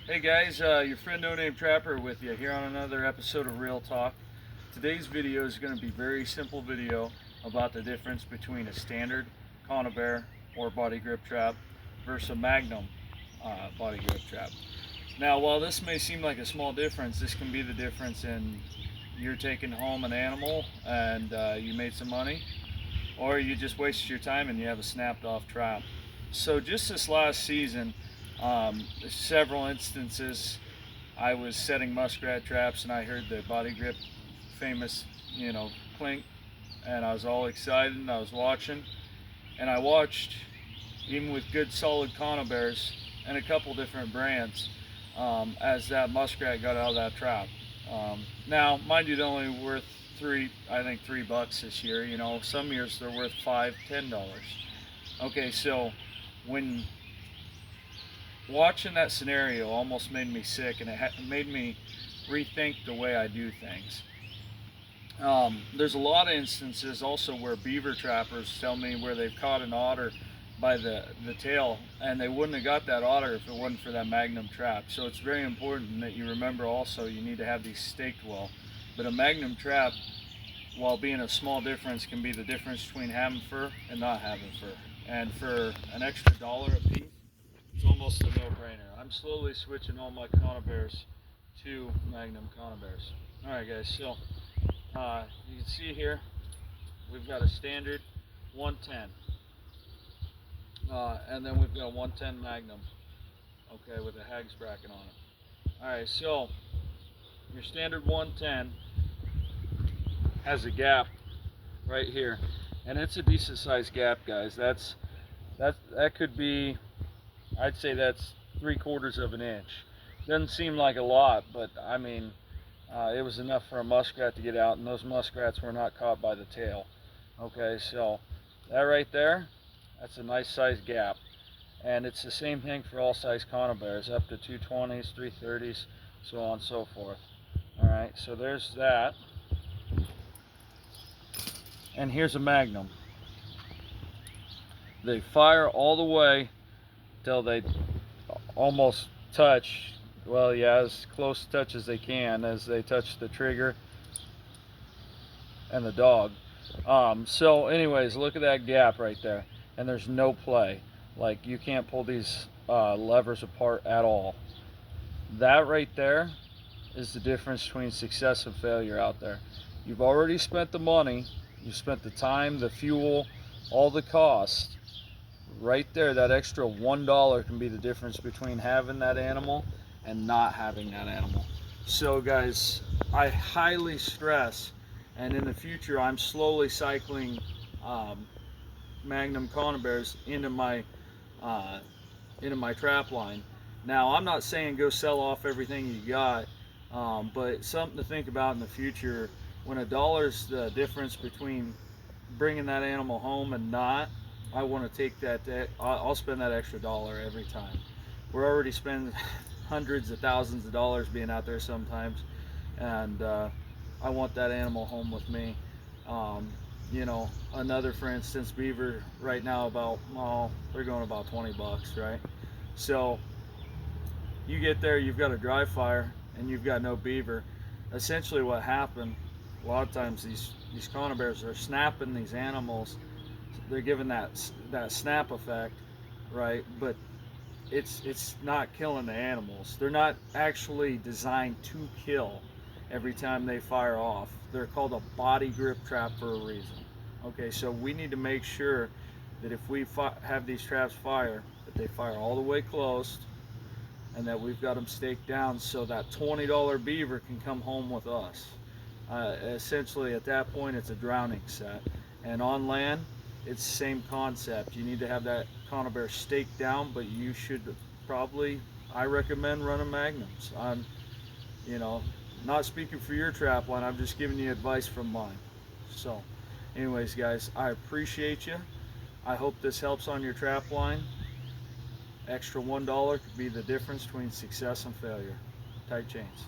Hey guys, your friend No Name Trapper with you here on another episode of Real Talk. Today's video is going to be a very simple video about the difference between a standard Conibear or body grip trap versus a Magnum body grip trap. Now, while this may seem like a small difference, this can be the difference in you're taking home an animal and you made some money, or you just wasted your time and you have a snapped off trap. So just this last season, several instances I was setting muskrat traps and I heard the body grip famous, clink, and I was all excited and I was watching, and I watched, even with good solid Conibears and a couple different brands, as that muskrat got out of that trap. Now, mind you, they're only worth I think $3 this year. Some years they're worth $5, $10. Okay, so when watching that scenario almost made me sick, and it made me rethink the way I do things. There's a lot of instances also where beaver trappers tell me where they've caught an otter by the tail, and they wouldn't have got that otter if it wasn't for that Magnum trap. So it's very important that you remember also you need to have these staked well. But a Magnum trap, while being a small difference, can be the difference between having fur and not having fur. And for an extra dollar a piece, it's almost a no-brainer. I'm slowly switching all my Conibears to Magnum Conibears. Alright guys, so you can see here we've got a standard 110, and then we've got a 110 Magnum, okay, with a Hags bracket on it. Alright, so your standard 110 has a gap right here, and it's a decent sized gap, guys. That could be, I'd say that's 3/4 of an inch. Doesn't seem like a lot, but I mean, it was enough for a muskrat to get out, and those muskrats were not caught by the tail. Okay, so that right there, that's a nice sized gap. And it's the same thing for all size Conibears, up to 220s, 330s, so on and so forth. Alright, so there's that. And here's a Magnum. They fire all the way till they almost touch, well, yeah, as close touch as they can, as they touch the trigger and the dog. So anyways, look at that gap right there, and there's no play. Like, you can't pull these levers apart at all. That right there is the difference between success and failure out there. You've already spent the money, you spent the time, the fuel, all the cost. Right there, that extra $1 can be the difference between having that animal and not having that animal. So guys, I highly stress, and in the future I'm slowly cycling Magnum Conibears into my trap line. Now, I'm not saying go sell off everything you got, but something to think about in the future. When $1's the difference between bringing that animal home and not, I want to take that. I'll spend that extra dollar every time. We're already spending hundreds of thousands of dollars being out there sometimes, and I want that animal home with me. Another, for instance, beaver right now they're going about $20, right? So you get there, you've got a dry fire, and you've got no beaver. Essentially, what happened, a lot of times these Conibears are snapping these animals. They're giving that snap effect, right? But it's not killing the animals. They're not actually designed to kill every time they fire off. They're called a body grip trap for a reason. Okay, so we need to make sure that if we have these traps fire, that they fire all the way closed, and that we've got them staked down so that $20 beaver can come home with us. Essentially, at that point, it's a drowning set. And on land, it's the same concept. You need to have that Conibear staked down, but you should probably, I recommend running Magnums. I'm, not speaking for your trap line, I'm just giving you advice from mine. So, anyways, guys, I appreciate you. I hope this helps on your trap line. Extra $1 could be the difference between success and failure. Tight chains.